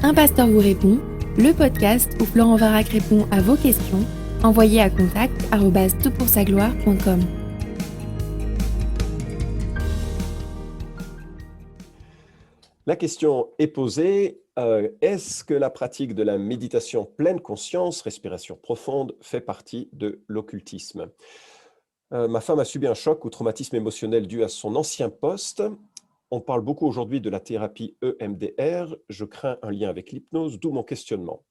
Un pasteur vous répond, le podcast où Florent Varac répond à vos questions, envoyez à contact@toutpoursagloire.com. La question est posée, est-ce que la pratique de la méditation pleine conscience, respiration profonde, fait partie de l'occultisme? Ma femme a subi un choc ou traumatisme émotionnel dû à son ancien poste. On parle beaucoup aujourd'hui de la thérapie EMDR. Je crains un lien avec l'hypnose, d'où mon questionnement.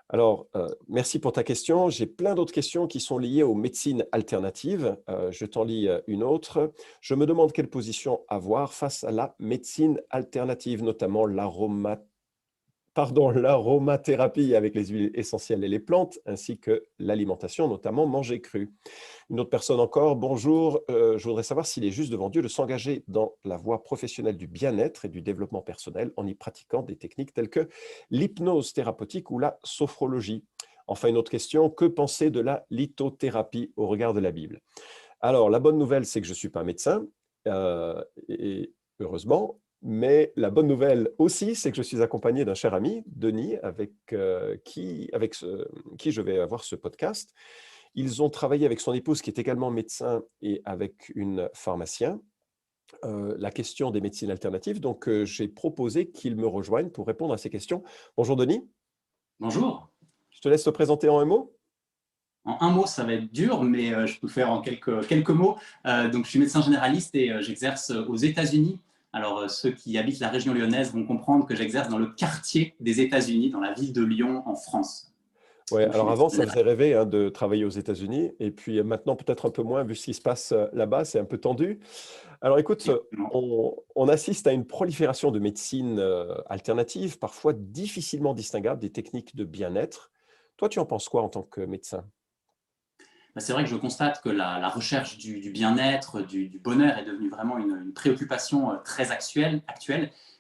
Alors, merci pour ta question. J'ai plein d'autres questions qui sont liées aux médecines alternatives. Je t'en lis une autre. Je me demande quelle position avoir face à la médecine alternative, notamment l'aromathérapie avec les huiles essentielles et les plantes, ainsi que l'alimentation, notamment manger cru. Une autre personne encore, bonjour, je voudrais savoir s'il est juste devant Dieu de s'engager dans la voie professionnelle du bien-être et du développement personnel en y pratiquant des techniques telles que l'hypnose thérapeutique ou la sophrologie. Enfin, une autre question, que penser de la lithothérapie au regard de la Bible? Alors, la bonne nouvelle, c'est que je ne suis pas médecin, et heureusement, mais la bonne nouvelle aussi, c'est que je suis accompagné d'un cher ami, Denis, avec qui je vais avoir ce podcast. Ils ont travaillé avec son épouse qui est également médecin et avec une pharmacien, la question des médecines alternatives. Donc, j'ai proposé qu'ils me rejoignent pour répondre à ces questions. Bonjour Denis, Bonjour. je te laisse te présenter en un mot. En un mot, ça va être dur, mais je peux faire en quelques mots. Donc, je suis médecin généraliste et j'exerce aux États-Unis. Alors, ceux qui habitent la région lyonnaise vont comprendre que j'exerce dans le quartier des États-Unis, dans la ville de Lyon, en France. Ouais, Donc, je suis alors médecin avant, ça faisait généraliste. rêver de travailler aux États-Unis, et puis maintenant peut-être un peu moins vu ce qui se passe là-bas, c'est un peu tendu. Alors écoute, Exactement. on assiste à une prolifération de médecines alternatives, parfois difficilement distinguables des techniques de bien-être. Toi, tu en penses quoi en tant que médecin? C'est vrai que je constate que la recherche du bien-être, du bonheur est devenue vraiment une préoccupation très actuelle.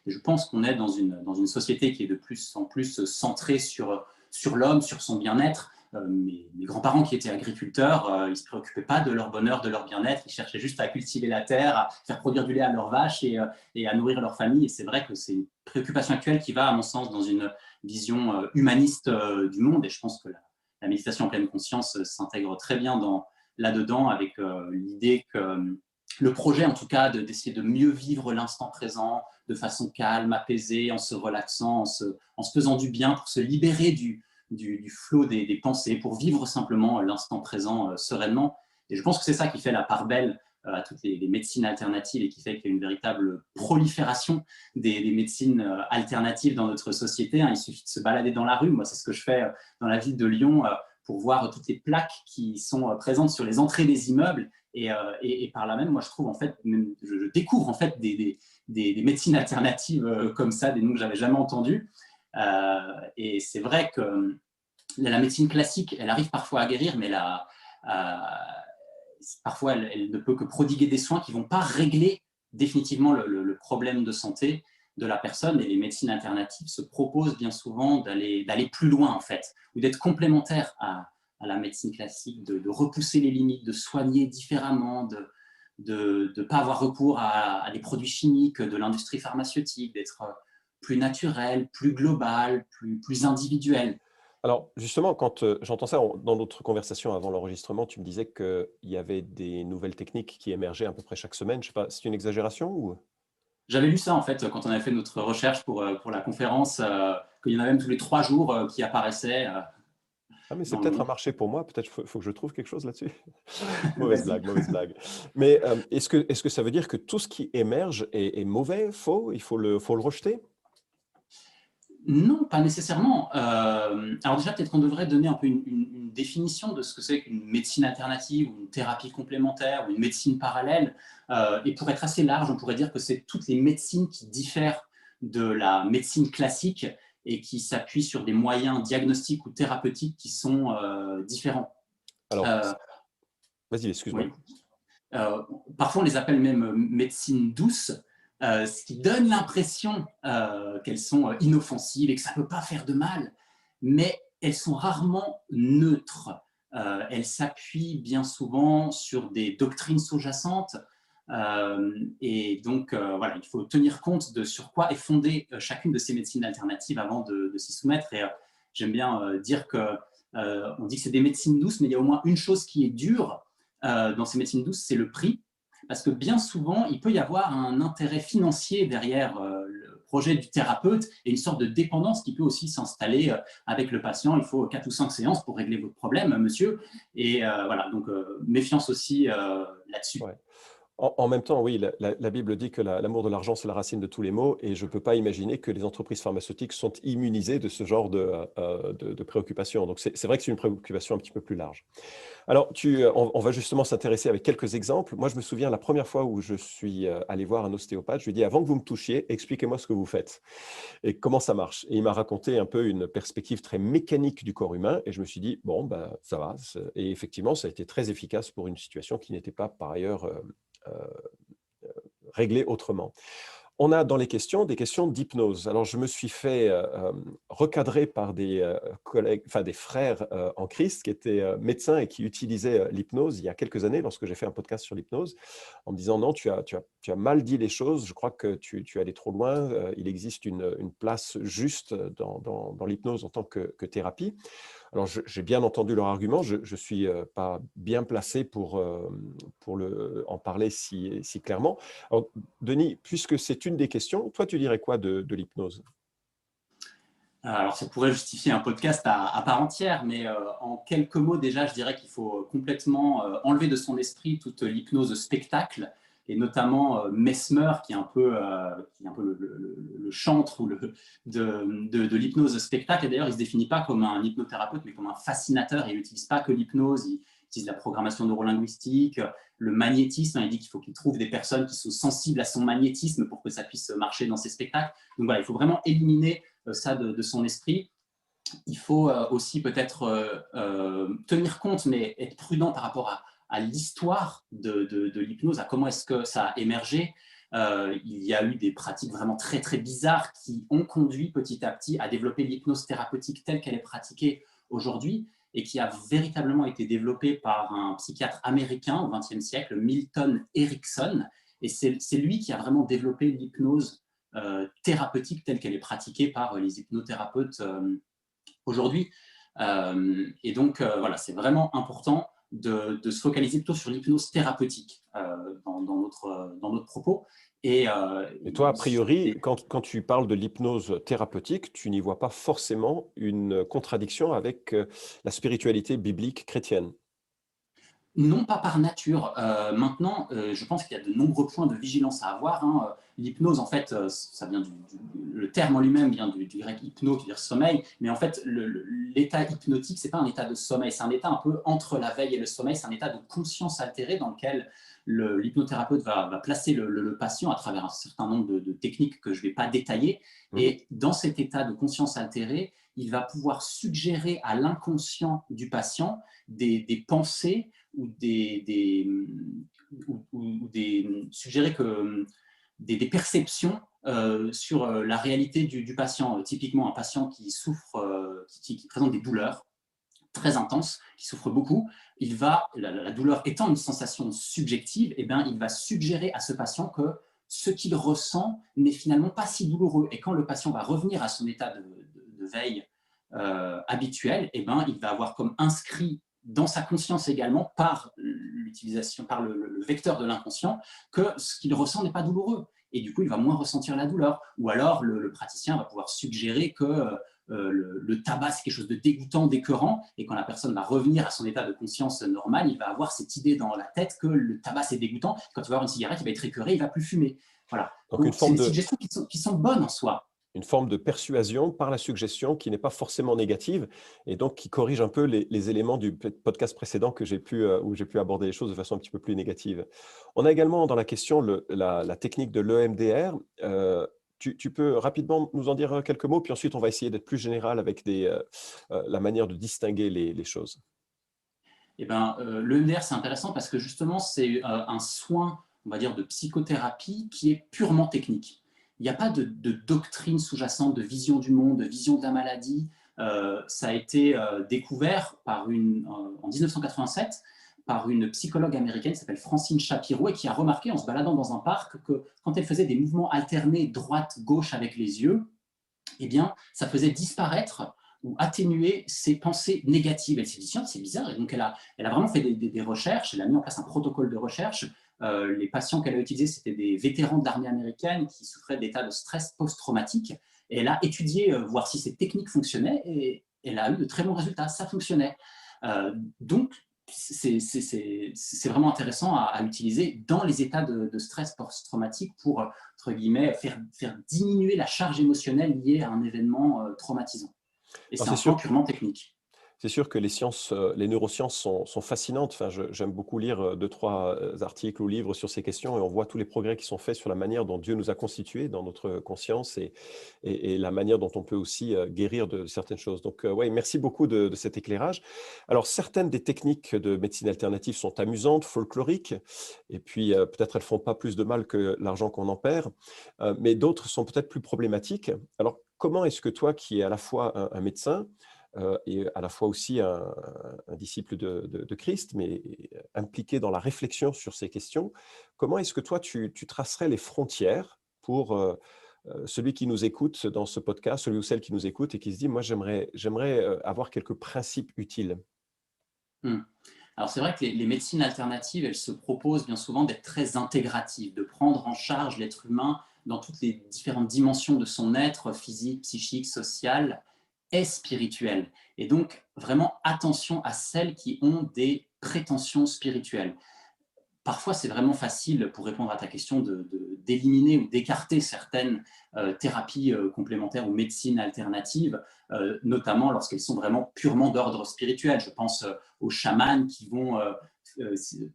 Et je pense qu'on est dans une société qui est de plus en plus centrée sur l'homme, sur son bien-être. Mes grands-parents qui étaient agriculteurs, ils ne se préoccupaient pas de leur bonheur, de leur bien-être. Ils cherchaient juste à cultiver la terre, à faire produire du lait à leurs vaches et à nourrir leur famille. Et c'est vrai que c'est une préoccupation actuelle qui va, à mon sens, dans une vision humaniste du monde. Et je pense que la méditation en pleine conscience s'intègre très bien là-dedans, avec l'idée que le projet, en tout cas, d'essayer de mieux vivre l'instant présent de façon calme, apaisée, en se relaxant, en se faisant du bien pour se libérer du flot des pensées, pour vivre simplement l'instant présent sereinement. Et je pense que c'est ça qui fait la part belle à toutes les médecines alternatives et qui fait qu'il y a une véritable prolifération des médecines alternatives dans notre société. Il suffit de se balader dans la rue. Moi, c'est ce que je fais dans la ville de Lyon pour voir toutes les plaques qui sont présentes sur les entrées des immeubles. Et par là même, moi, je trouve, en fait, je découvre en fait des médecines alternatives comme ça, des noms que j'avais jamais entendus. Et c'est vrai que la médecine classique, elle arrive parfois à guérir, mais parfois, elle ne peut que prodiguer des soins qui ne vont pas régler définitivement le problème de santé de la personne. Et les médecines alternatives se proposent bien souvent d'aller plus loin, en fait, ou d'être complémentaires à la médecine classique, de repousser les limites, de soigner différemment, de ne pas avoir recours à des produits chimiques de l'industrie pharmaceutique, d'être plus naturel, plus global, plus individuel. Alors justement, quand j'entends ça dans notre conversation avant l'enregistrement, tu me disais qu'il y avait des nouvelles techniques qui émergeaient à peu près chaque semaine. Je sais pas, c'est une exagération ou? J'avais lu ça, en fait, quand on avait fait notre recherche pour la conférence, qu'il y en avait même tous les 3 jours qui apparaissaient Ah, mais c'est dans le peut-être un monde. marché pour moi, peut-être faut que je trouve quelque chose là-dessus. Mauvaise Vas-y. blague, mauvaise blague. Mais est-ce que ça veut dire que tout ce qui émerge est mauvais, faux, il faut le rejeter? Non, pas nécessairement. Alors déjà, peut-être qu'on devrait donner un peu une définition de ce que c'est qu'une médecine alternative ou une thérapie complémentaire ou une médecine parallèle. Et pour être assez large, on pourrait dire que c'est toutes les médecines qui diffèrent de la médecine classique et qui s'appuient sur des moyens diagnostiques ou thérapeutiques qui sont différents. Alors, Euh, vas-y, excuse-moi. oui. Euh, Parfois, on les appelle même médecine douce, ce qui donne l'impression qu'elles sont inoffensives et que ça ne peut pas faire de mal, mais elles sont rarement neutres. Elles s'appuient bien souvent sur des doctrines sous-jacentes, Et donc, voilà, il faut tenir compte de sur quoi est fondée chacune de ces médecines alternatives avant de s'y soumettre. Et j'aime bien dire on dit que c'est des médecines douces, mais il y a au moins une chose qui est dure dans ces médecines douces, c'est le prix. Parce que bien souvent, il peut y avoir un intérêt financier derrière le projet du thérapeute et une sorte de dépendance qui peut aussi s'installer avec le patient. Il faut 4 ou 5 séances pour régler votre problème, monsieur. Et voilà, donc méfiance aussi là-dessus. Ouais. En même temps, oui, la Bible dit que l'amour de l'argent, c'est la racine de tous les maux, et je ne peux pas imaginer que les entreprises pharmaceutiques sont immunisées de ce genre de préoccupations. Donc, c'est vrai que c'est une préoccupation un petit peu plus large. Alors, on va justement s'intéresser avec quelques exemples. Moi, je me souviens la première fois où je suis allé voir un ostéopathe, je lui ai dit, avant que vous me touchiez, expliquez-moi ce que vous faites et comment ça marche. Et il m'a raconté un peu une perspective très mécanique du corps humain, et je me suis dit, bon, ben, ça va. Et effectivement, ça a été très efficace pour une situation qui n'était pas par ailleurs euh, réglée autrement. On a dans les questions des questions d'hypnose. Alors, je me suis fait recadrer par des collègues, enfin des frères en Christ qui étaient médecins et qui utilisaient l'hypnose il y a quelques années lorsque j'ai fait un podcast sur l'hypnose, en me disant non, tu as mal dit les choses, je crois que tu es allé trop loin, il existe une place juste dans l'hypnose en tant que thérapie. Alors, j'ai bien entendu leur argument, je ne suis pas bien placé pour en parler si clairement. Alors, Denis, puisque c'est une des questions, toi, tu dirais quoi de l'hypnose? Alors, ça pourrait justifier un podcast à part entière, mais en quelques mots, déjà, je dirais qu'il faut complètement enlever de son esprit toute l'hypnose spectacle, et notamment Mesmer, qui est un peu le chantre de l'hypnose spectacle. Et d'ailleurs, il ne se définit pas comme un hypnothérapeute, mais comme un fascinateur. Il n'utilise pas que l'hypnose, il utilise la programmation neurolinguistique, le magnétisme. Il dit qu'il faut qu'il trouve des personnes qui sont sensibles à son magnétisme pour que ça puisse marcher dans ses spectacles. Donc voilà, il faut vraiment éliminer ça de son esprit. Il faut aussi peut-être tenir compte, mais être prudent par rapport à l'histoire de l'hypnose, à comment est-ce que ça a émergé. Il y a eu des pratiques vraiment très, très bizarres qui ont conduit petit à petit à développer l'hypnose thérapeutique telle qu'elle est pratiquée aujourd'hui et qui a véritablement été développée par un psychiatre américain au XXe siècle, Milton Erickson. Et c'est lui qui a vraiment développé l'hypnose thérapeutique telle qu'elle est pratiquée par les hypnothérapeutes aujourd'hui. Et donc, voilà, c'est vraiment important de se focaliser plutôt sur l'hypnose thérapeutique dans notre propos. Et toi, a priori, quand tu parles de l'hypnose thérapeutique, tu n'y vois pas forcément une contradiction avec la spiritualité biblique chrétienne. Non, pas par nature. Maintenant, je pense qu'il y a de nombreux points de vigilance à avoir. Hein. L'hypnose, en fait, ça vient le terme en lui-même vient du grec hypno, qui veut dire sommeil. Mais en fait, l'état hypnotique, c'est pas un état de sommeil, c'est un état un peu entre la veille et le sommeil. C'est un état de conscience altérée dans lequel l'hypnothérapeute va placer le patient à travers un certain nombre de techniques que je ne vais pas détailler. Et dans cet état de conscience altérée, il va pouvoir suggérer à l'inconscient du patient des pensées ou suggérer que des perceptions sur la réalité du patient. Typiquement, un patient qui souffre, qui présente des douleurs très intenses, qui souffre beaucoup, la douleur étant une sensation subjective, eh bien, il va suggérer à ce patient que ce qu'il ressent n'est finalement pas si douloureux. Et quand le patient va revenir à son état de veille habituel, eh bien, il va avoir comme inscrit dans sa conscience également, par l'utilisation, par le vecteur de l'inconscient, que ce qu'il ressent n'est pas douloureux. Et du coup, il va moins ressentir la douleur. Ou alors, le praticien va pouvoir suggérer que le tabac, c'est quelque chose de dégoûtant, d'écœurant, et quand la personne va revenir à son état de conscience normal, il va avoir cette idée dans la tête que le tabac, c'est dégoûtant. Quand il va avoir une cigarette, il va être écœuré, il ne va plus fumer. Voilà. Donc c'est des suggestions qui sont bonnes en soi. Une forme de persuasion par la suggestion qui n'est pas forcément négative et donc qui corrige un peu les éléments du podcast précédent où j'ai pu aborder les choses de façon un petit peu plus négative. On a également dans la question la technique de l'EMDR. Tu peux rapidement nous en dire quelques mots, puis ensuite on va essayer d'être plus général avec la manière de distinguer les choses. Eh ben, l'EMDR, c'est intéressant parce que justement, c'est un soin, on va dire, de psychothérapie qui est purement technique. Il n'y a pas de doctrine sous-jacente, de vision du monde, de vision de la maladie. Ça a été découvert en 1987 par une psychologue américaine qui s'appelle Francine Shapiro et qui a remarqué en se baladant dans un parc que quand elle faisait des mouvements alternés droite-gauche avec les yeux, eh bien, ça faisait disparaître ou atténuer ses pensées négatives. Elle s'est dit, tiens, c'est bizarre. Et donc, elle a vraiment fait des recherches. Elle a mis en place un protocole de recherche. Les patients qu'elle a utilisés, c'était des vétérans de l'armée américaine qui souffraient d'états de stress post-traumatique. Et elle a étudié, voir si ces techniques fonctionnaient. Et elle a eu de très bons résultats. Ça fonctionnait. Donc, c'est vraiment intéressant à utiliser dans les états de stress post-traumatique pour, entre guillemets, faire diminuer la charge émotionnelle liée à un événement traumatisant. Et c'est un plan purement technique. C'est sûr que les neurosciences sont fascinantes. Enfin, j'aime beaucoup lire 2-3 articles ou livres sur ces questions et on voit tous les progrès qui sont faits sur la manière dont Dieu nous a constitués dans notre conscience et la manière dont on peut aussi guérir de certaines choses. Donc, ouais, merci beaucoup de cet éclairage. Alors, certaines des techniques de médecine alternative sont amusantes, folkloriques, et puis peut-être elles ne font pas plus de mal que l'argent qu'on en perd, mais d'autres sont peut-être plus problématiques. Alors, comment est-ce que toi, qui es à la fois un médecin, et à la fois aussi un disciple de Christ, mais impliqué dans la réflexion sur ces questions, comment est-ce que toi, tu tracerais les frontières pour celui qui nous écoute dans ce podcast, celui ou celle qui nous écoute et qui se dit, moi, j'aimerais avoir quelques principes utiles? Alors c'est vrai que les médecines alternatives, elles se proposent bien souvent d'être très intégratives, de prendre en charge l'être humain dans toutes les différentes dimensions de son être, physique, psychique, social et spirituel. Et donc, vraiment attention à celles qui ont des prétentions spirituelles. Parfois, c'est vraiment facile, pour répondre à ta question, d'éliminer ou d'écarter certaines thérapies complémentaires ou médecines alternatives, notamment lorsqu'elles sont vraiment purement d'ordre spirituel. Je pense aux chamans qui vont,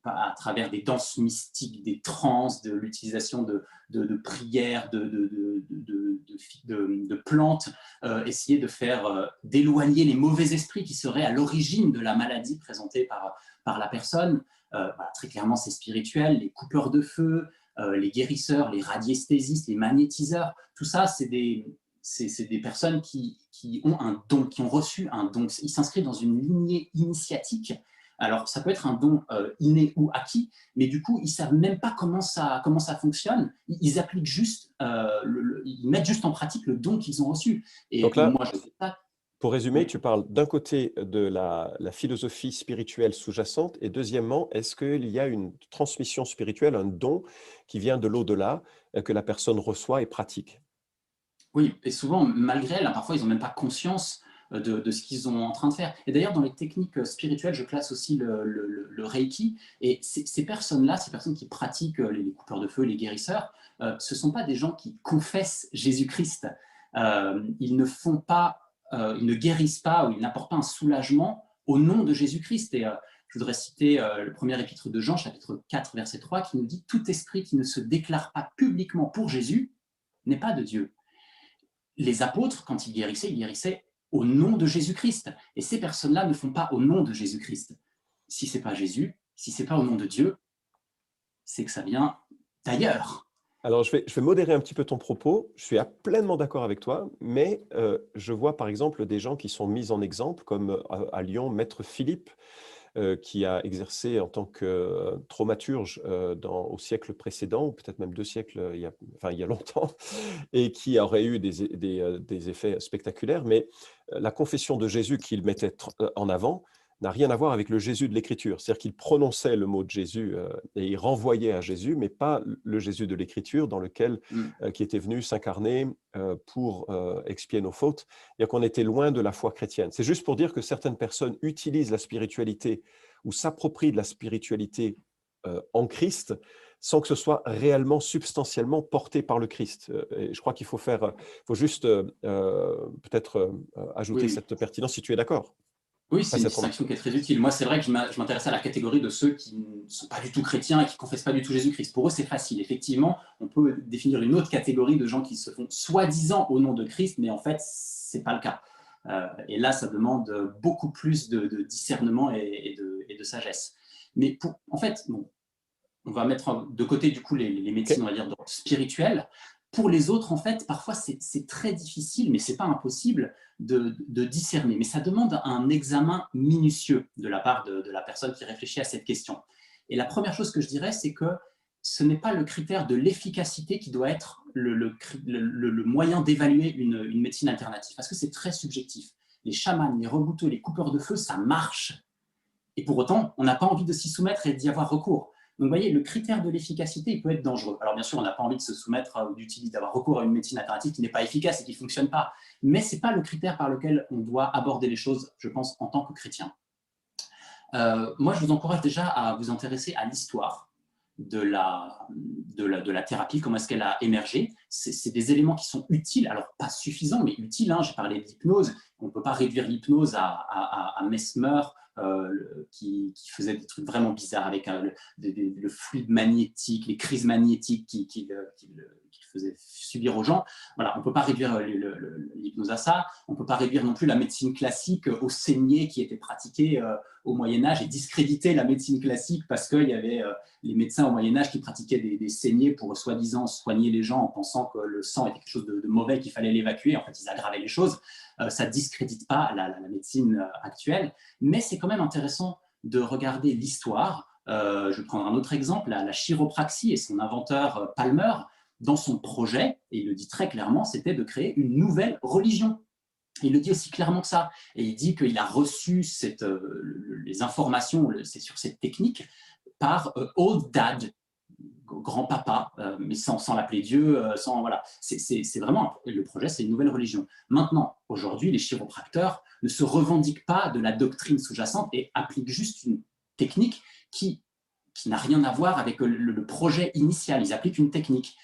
à travers des danses mystiques, des transes, de l'utilisation de prières, de plantes, essayer de faire d'éloigner les mauvais esprits qui seraient à l'origine de la maladie présentée par la personne. Voilà, très clairement, c'est spirituel. Les coupeurs de feu, les guérisseurs, les radiesthésistes, les magnétiseurs, tout ça, c'est des personnes qui ont un don, qui ont reçu un don. Ils s'inscrivent dans une lignée initiatique. Alors, ça peut être un don inné ou acquis, mais du coup, ils ne savent même pas comment ça fonctionne. Ils appliquent juste, ils mettent juste en pratique le don qu'ils ont reçu. Et Donc là, moi, je fais ça. pour résumer, Oui. tu parles d'un côté de la philosophie spirituelle sous-jacente et deuxièmement, est-ce qu'il y a une transmission spirituelle, un don qui vient de l'au-delà que la personne reçoit et pratique? Oui, et souvent, malgré elles, parfois, ils n'ont même pas conscience de ce qu'ils sont en train de faire. Et d'ailleurs, dans les techniques spirituelles, je classe aussi le Reiki. Et ces personnes-là, ces personnes qui pratiquent les coupeurs de feu, les guérisseurs, ce ne sont pas des gens qui confessent Jésus-Christ. Ils ne guérissent pas ou ils n'apportent pas un soulagement au nom de Jésus-Christ. Et je voudrais citer le premier épître de Jean, chapitre 4, verset 3, qui nous dit « Tout esprit qui ne se déclare pas publiquement pour Jésus n'est pas de Dieu ». Les apôtres, quand ils guérissaient au nom de Jésus-Christ. Et ces personnes-là ne font pas au nom de Jésus-Christ. Si ce n'est pas Jésus, si ce n'est pas au nom de Dieu, c'est que ça vient d'ailleurs. Alors, je vais modérer un petit peu ton propos. Je suis pleinement d'accord avec toi, mais je vois par exemple des gens qui sont mis en exemple, comme à Lyon, Maître Philippe, qui a exercé en tant que thaumaturge au siècle précédent, ou peut-être même 2 siècles, il y a longtemps, et qui aurait eu des effets spectaculaires. Mais la confession de Jésus qu'il mettait en avant n'a rien à voir avec le Jésus de l'Écriture. C'est-à-dire qu'il prononçait le mot de Jésus et il renvoyait à Jésus, mais pas le Jésus de l'Écriture qui était venu s'incarner pour expier nos fautes. C'est-à-dire qu'on était loin de la foi chrétienne. C'est juste pour dire que certaines personnes utilisent la spiritualité ou s'approprient de la spiritualité en Christ sans que ce soit réellement, substantiellement porté par le Christ. Et je crois qu'il faut juste peut-être ajouter Oui. cette pertinence si tu es d'accord. Oui, c'est une distinction qui est très utile. Moi, c'est vrai que je m'intéresse à la catégorie de ceux qui ne sont pas du tout chrétiens et qui ne confessent pas du tout Jésus-Christ. Pour eux, c'est facile. Effectivement, on peut définir une autre catégorie de gens qui se font soi-disant au nom de Christ, mais en fait, ce n'est pas le cas. Et là, ça demande beaucoup plus de discernement et de sagesse. Mais en fait, bon, on va mettre de côté du coup les médecines, on va dire, spirituelles. Pour les autres, en fait, parfois, c'est très difficile, mais ce n'est pas impossible de discerner. Mais ça demande un examen minutieux de la part de la personne qui réfléchit à cette question. Et la première chose que je dirais, c'est que ce n'est pas le critère de l'efficacité qui doit être le moyen d'évaluer une médecine alternative, parce que c'est très subjectif. Les chamans, les rebouteux, les coupeurs de feu, ça marche. Et pour autant, on n'a pas envie de s'y soumettre et d'y avoir recours. Donc, vous voyez, le critère de l'efficacité, il peut être dangereux. Alors, bien sûr, on n'a pas envie de se soumettre ou d'avoir recours à une médecine alternative qui n'est pas efficace et qui ne fonctionne pas. Mais ce n'est pas le critère par lequel on doit aborder les choses, je pense, en tant que chrétien. Moi, je vous encourage déjà à vous intéresser à l'histoire de la thérapie, comment est-ce qu'elle a émergé. C'est des éléments qui sont utiles, alors pas suffisants, mais utiles. J'ai parlé d'hypnose. On ne peut pas réduire l'hypnose à Mesmer, qui faisait des trucs vraiment bizarres avec le fluide magnétique, les crises magnétiques qu'il faisait subir aux gens. Voilà, on ne peut pas réduire l'hypnose à ça. On ne peut pas réduire non plus la médecine classique aux saignées qui étaient pratiquées au Moyen-Âge et discréditer la médecine classique parce qu'il y avait les médecins au Moyen-Âge qui pratiquaient des saignées pour soi-disant soigner les gens en pensant que le sang était quelque chose de mauvais, qu'il fallait l'évacuer. En fait, ils aggravaient les choses. Ça ne discrédite pas la médecine actuelle, mais c'est quand même intéressant de regarder l'histoire. Je vais prendre un autre exemple, la chiropraxie et son inventeur Palmer, dans son projet, et il le dit très clairement, c'était de créer une nouvelle religion. Il le dit aussi clairement que ça. Et il dit qu'il a reçu les informations sur cette technique par Old Dad, grand-papa, mais sans l'appeler Dieu, voilà. C'est vraiment, le projet, c'est une nouvelle religion. Maintenant, aujourd'hui, les chiropracteurs ne se revendiquent pas de la doctrine sous-jacente et appliquent juste une technique qui n'a rien à voir avec le projet initial. Ils appliquent une technique.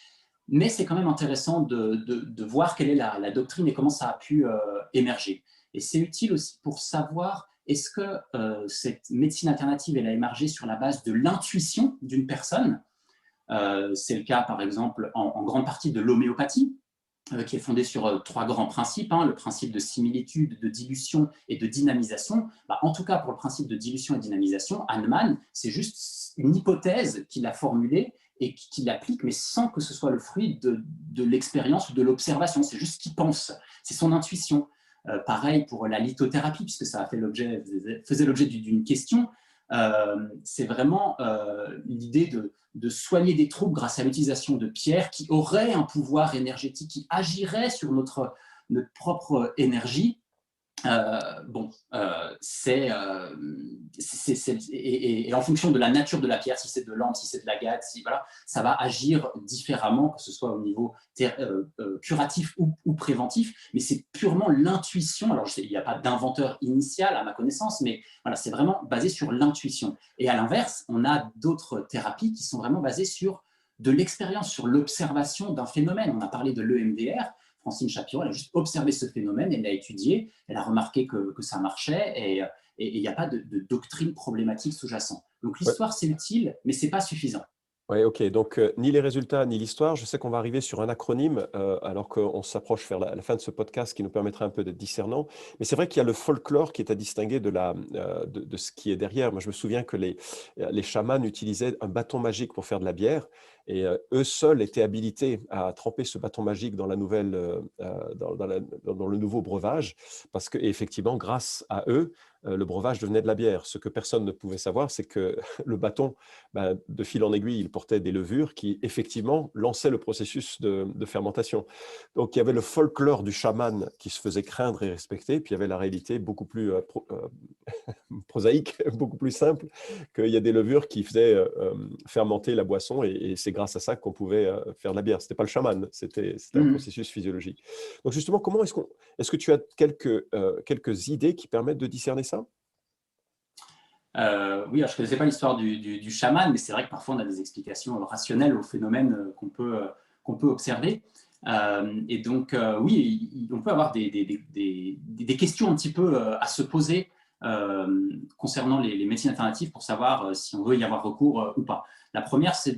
Mais c'est quand même intéressant de voir quelle est la doctrine et comment ça a pu émerger. Et c'est utile aussi pour savoir est-ce que cette médecine alternative elle a émergé sur la base de l'intuition d'une personne. C'est le cas, par exemple, en grande partie de l'homéopathie, qui est fondée sur 3 grands principes, le principe de similitude, de dilution et de dynamisation. En tout cas, pour le principe de dilution et de dynamisation, Hahnemann, c'est juste une hypothèse qu'il a formulée et qu'il applique, mais sans que ce soit le fruit de l'expérience ou de l'observation. C'est juste ce qu'il pense, c'est son intuition. Pareil pour la lithothérapie, puisque ça faisait l'objet d'une question. C'est vraiment l'idée de soigner des troubles grâce à l'utilisation de pierres qui auraient un pouvoir énergétique, qui agirait sur notre propre énergie. Et en fonction de la nature de la pierre, si c'est de l'ambre, si c'est de l'agate, voilà, ça va agir différemment, que ce soit au niveau curatif ou préventif, mais c'est purement l'intuition. Alors, il n'y a pas d'inventeur initial à ma connaissance, mais voilà, c'est vraiment basé sur l'intuition. Et à l'inverse, on a d'autres thérapies qui sont vraiment basées sur de l'expérience, sur l'observation d'un phénomène. On a parlé de l'EMDR. Francine Shapiro, elle a juste observé ce phénomène, elle l'a étudié, elle a remarqué que ça marchait et il n'y a pas de doctrine problématique sous-jacente. Donc l'histoire, c'est utile, mais ce n'est pas suffisant. Oui, ok. Donc, ni les résultats, ni l'histoire. Je sais qu'on va arriver sur un acronyme alors qu'on s'approche vers la fin de ce podcast qui nous permettra un peu d'être discernant. Mais c'est vrai qu'il y a le folklore qui est à distinguer de ce qui est derrière. Moi, je me souviens que les chamans utilisaient un bâton magique pour faire de la bière et eux seuls étaient habilités à tremper ce bâton magique dans dans le nouveau breuvage parce qu'effectivement, grâce à eux, le breuvage devenait de la bière. Ce que personne ne pouvait savoir, c'est que le bâton, de fil en aiguille, il portait des levures qui, effectivement, lançaient le processus de fermentation. Donc, il y avait le folklore du chaman qui se faisait craindre et respecter, puis il y avait la réalité beaucoup plus prosaïque, beaucoup plus simple, qu'il y a des levures qui faisaient fermenter la boisson, et c'est grâce à ça qu'on pouvait faire de la bière. Ce n'était pas le chaman, c'était un processus physiologique. Donc, justement, comment est-ce que tu as quelques idées qui permettent de discerner ça? Oui, alors je ne connaissais pas l'histoire du chaman, mais c'est vrai que parfois on a des explications rationnelles aux phénomènes qu'on peut observer. Et donc, oui, on peut avoir des questions un petit peu à se poser concernant les médecines alternatives pour savoir si on veut y avoir recours ou pas. La première, ça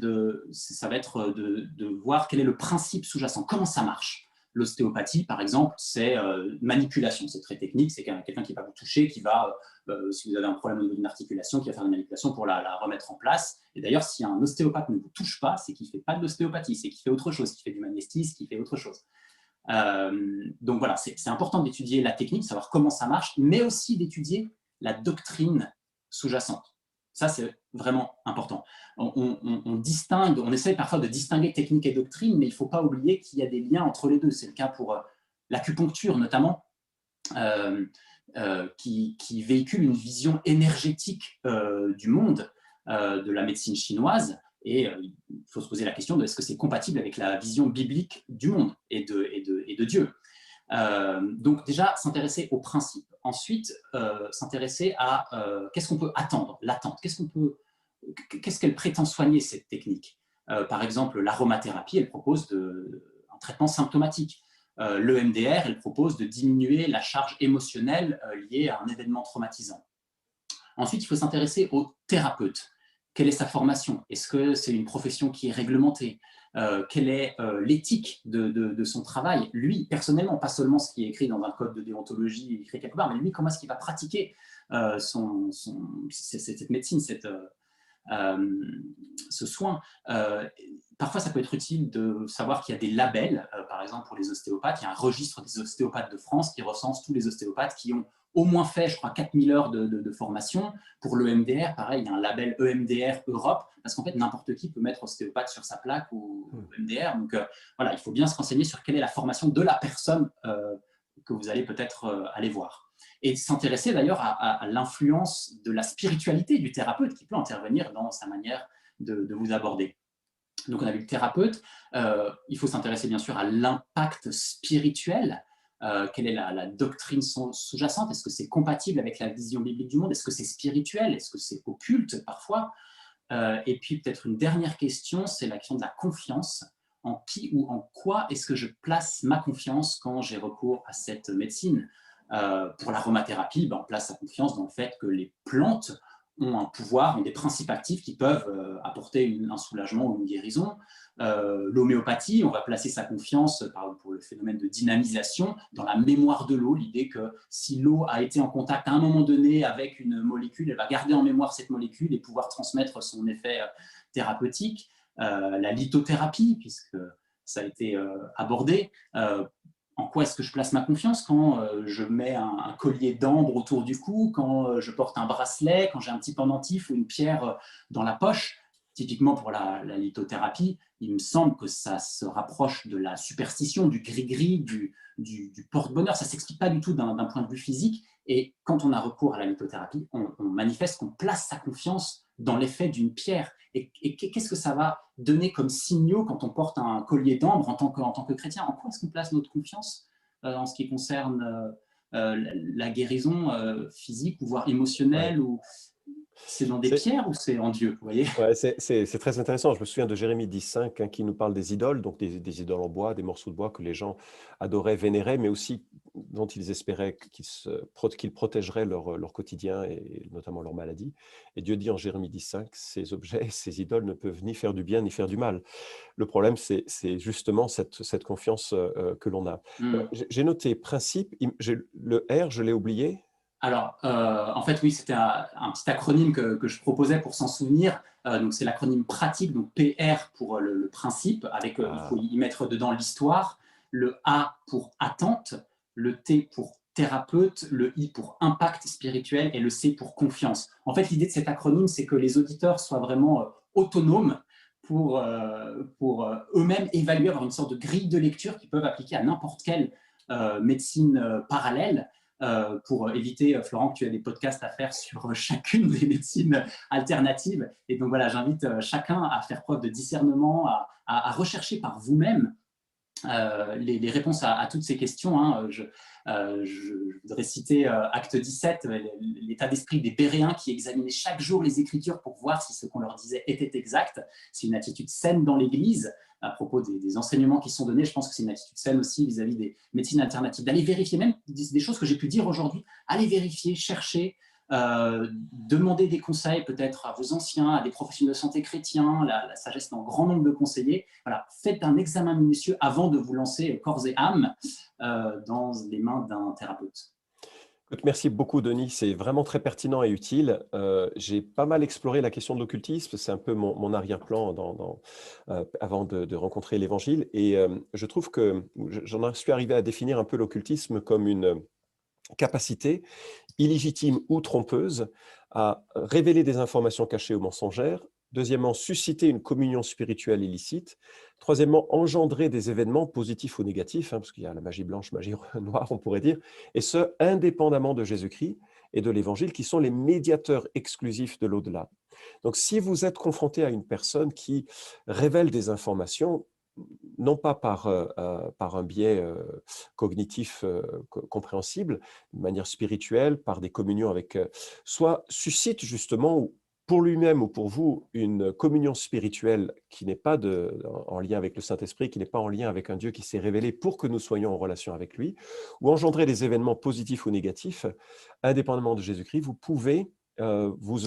va être de voir quel est le principe sous-jacent, comment ça marche. L'ostéopathie, par exemple, c'est manipulation. C'est très technique. C'est quelqu'un qui va vous toucher, qui va, si vous avez un problème au niveau d'une articulation, qui va faire une manipulation pour la remettre en place. Et d'ailleurs, si un ostéopathe ne vous touche pas, c'est qu'il ne fait pas de l'ostéopathie, c'est qu'il fait autre chose, qu'il fait du magnétisme, qu'il fait autre chose. Donc voilà, c'est important d'étudier la technique, savoir comment ça marche, mais aussi d'étudier la doctrine sous-jacente. Ça, c'est vraiment important. On distingue, on essaie parfois de distinguer technique et doctrine, mais il ne faut pas oublier qu'il y a des liens entre les deux. C'est le cas pour l'acupuncture, notamment, qui véhicule une vision énergétique du monde, de la médecine chinoise. Et il faut se poser la question de est-ce que c'est compatible avec la vision biblique du monde et de Dieu. Donc déjà, s'intéresser aux principes. Ensuite, s'intéresser à qu'est-ce qu'on peut attendre, l'attente. Qu'est-ce qu'elle prétend soigner, cette technique. Par exemple, l'aromathérapie, elle propose un traitement symptomatique. L'EMDR, elle propose de diminuer la charge émotionnelle liée à un événement traumatisant. Ensuite, il faut s'intéresser au thérapeute. Quelle est sa formation? Est-ce que c'est une profession qui est réglementée? Quelle est l'éthique de son travail? Lui, personnellement, pas seulement ce qui est écrit dans un code de déontologie écrit quelque part, mais lui, comment est-ce qu'il va pratiquer cette médecine, ce soin. Parfois, ça peut être utile de savoir qu'il y a des labels, par exemple pour les ostéopathes. Il y a un registre des ostéopathes de France qui recense tous les ostéopathes qui ont au moins fait, je crois, 4000 heures de formation. Pour l'EMDR, pareil, il y a un label EMDR Europe, parce qu'en fait, n'importe qui peut mettre ostéopathe sur sa plaque ou EMDR. Donc, voilà, il faut bien se renseigner sur quelle est la formation de la personne que vous allez peut-être aller voir. Et s'intéresser d'ailleurs à l'influence de la spiritualité du thérapeute qui peut intervenir dans sa manière de vous aborder. Donc, on a vu le thérapeute. Il faut s'intéresser bien sûr à l'impact spirituel. Quelle est la doctrine sous-jacente? Est-ce que c'est compatible avec la vision biblique du monde? Est-ce que c'est spirituel? Est-ce que c'est occulte parfois? Et puis peut-être une dernière question, c'est la question de la confiance. En qui ou en quoi est-ce que je place ma confiance quand j'ai recours à cette médecine? Pour l'aromathérapie, on place sa confiance dans le fait que les plantes ont un pouvoir, ont des principes actifs qui peuvent apporter un soulagement ou une guérison. L'homéopathie, on va placer sa confiance pour le phénomène de dynamisation dans la mémoire de l'eau, l'idée que si l'eau a été en contact à un moment donné avec une molécule, elle va garder en mémoire cette molécule et pouvoir transmettre son effet thérapeutique. La lithothérapie, puisque ça a été abordé, en quoi est-ce que je place ma confiance quand je mets un collier d'ambre autour du cou, quand je porte un bracelet, quand j'ai un petit pendentif ou une pierre dans la poche. Typiquement pour la lithothérapie, il me semble que ça se rapproche de la superstition, du gris-gris, du porte-bonheur. Ça ne s'explique pas du tout d'un point de vue physique. Et quand on a recours à la lithothérapie, on manifeste qu'on place sa confiance dans l'effet d'une pierre. Et qu'est-ce que ça va donner comme signaux quand on porte un collier d'ambre en tant que chrétien? En quoi est-ce qu'on place notre confiance en ce qui concerne la guérison physique ou voire émotionnelle? Ou c'est dans des pierres ou c'est en Dieu, vous voyez? Ouais, c'est très intéressant. Je me souviens de Jérémie 10,5 qui nous parle des idoles, donc des idoles en bois, des morceaux de bois que les gens adoraient, vénéraient, mais aussi dont ils espéraient qu'ils protégeraient leur quotidien et notamment leur maladie. Et Dieu dit en Jérémie 10,5, ces objets, ces idoles ne peuvent ni faire du bien ni faire du mal. Le problème, c'est justement cette confiance que l'on a. J'ai noté principe, le R, je l'ai oublié. Alors, en fait, oui, c'était un petit acronyme que je proposais pour s'en souvenir. Donc, c'est l'acronyme pratique, donc PR pour le principe, avec il faut y mettre dedans l'histoire, le A pour attente, le T pour thérapeute, le I pour impact spirituel et le C pour confiance. En fait, l'idée de cet acronyme, c'est que les auditeurs soient vraiment autonomes pour eux-mêmes évaluer, avoir une sorte de grille de lecture qu'ils peuvent appliquer à n'importe quelle médecine parallèle. Pour éviter, Florent, que tu aies des podcasts à faire sur chacune des médecines alternatives. Et donc voilà, j'invite chacun à faire preuve de discernement, à rechercher par vous-même les réponses à toutes ces questions. Hein. Je voudrais citer Acte 17, l'état d'esprit des Béréens qui examinaient chaque jour les Écritures pour voir si ce qu'on leur disait était exact. C'est une attitude saine dans l'Église. À propos des enseignements qui sont donnés, je pense que c'est une attitude saine aussi vis-à-vis des médecines alternatives, d'aller vérifier même des choses que j'ai pu dire aujourd'hui, aller vérifier, chercher, Demandez des conseils peut-être à vos anciens, à des professionnels de santé chrétiens, la sagesse d'un grand nombre de conseillers. Voilà, faites un examen minutieux avant de vous lancer corps et âme dans les mains d'un thérapeute. Écoute, merci beaucoup, Denis. C'est vraiment très pertinent et utile. J'ai pas mal exploré la question de l'occultisme. C'est un peu mon arrière-plan avant de rencontrer l'Évangile. Et je trouve que j'en suis arrivé à définir un peu l'occultisme comme une capacité illégitime ou trompeuse à révéler des informations cachées ou mensongères. Deuxièmement, susciter une communion spirituelle illicite. Troisièmement, engendrer des événements positifs ou négatifs, parce qu'il y a la magie blanche, magie noire, on pourrait dire, et ce, indépendamment de Jésus-Christ et de l'Évangile, qui sont les médiateurs exclusifs de l'au-delà. Donc, si vous êtes confronté à une personne qui révèle des informations, non pas par un biais cognitif compréhensible, de manière spirituelle, par des communions avec, soit suscite justement, pour lui-même ou pour vous, une communion spirituelle qui n'est pas en lien avec le Saint-Esprit, qui n'est pas en lien avec un Dieu qui s'est révélé pour que nous soyons en relation avec lui, ou engendrer des événements positifs ou négatifs, indépendamment de Jésus-Christ, vous pouvez vous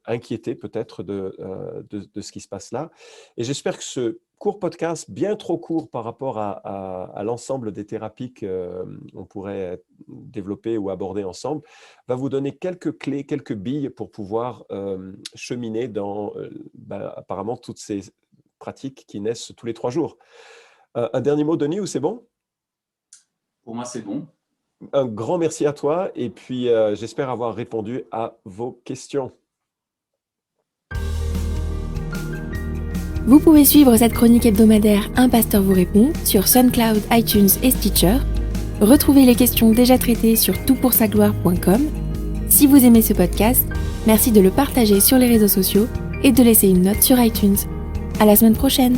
inquiéter peut-être de ce qui se passe là. Et j'espère que ce court podcast, bien trop court par rapport à l'ensemble des thérapies qu'on pourrait développer ou aborder ensemble, va vous donner quelques clés, quelques billes pour pouvoir cheminer dans apparemment toutes ces pratiques qui naissent tous les 3 jours. Un dernier mot, Denis, ou c'est bon? Pour moi, c'est bon. Un grand merci à toi et puis j'espère avoir répondu à vos questions. Vous pouvez suivre cette chronique hebdomadaire Un pasteur vous répond sur SoundCloud, iTunes et Stitcher. Retrouvez les questions déjà traitées sur toutpoursagloire.com. Si vous aimez ce podcast, merci de le partager sur les réseaux sociaux et de laisser une note sur iTunes. À la semaine prochaine!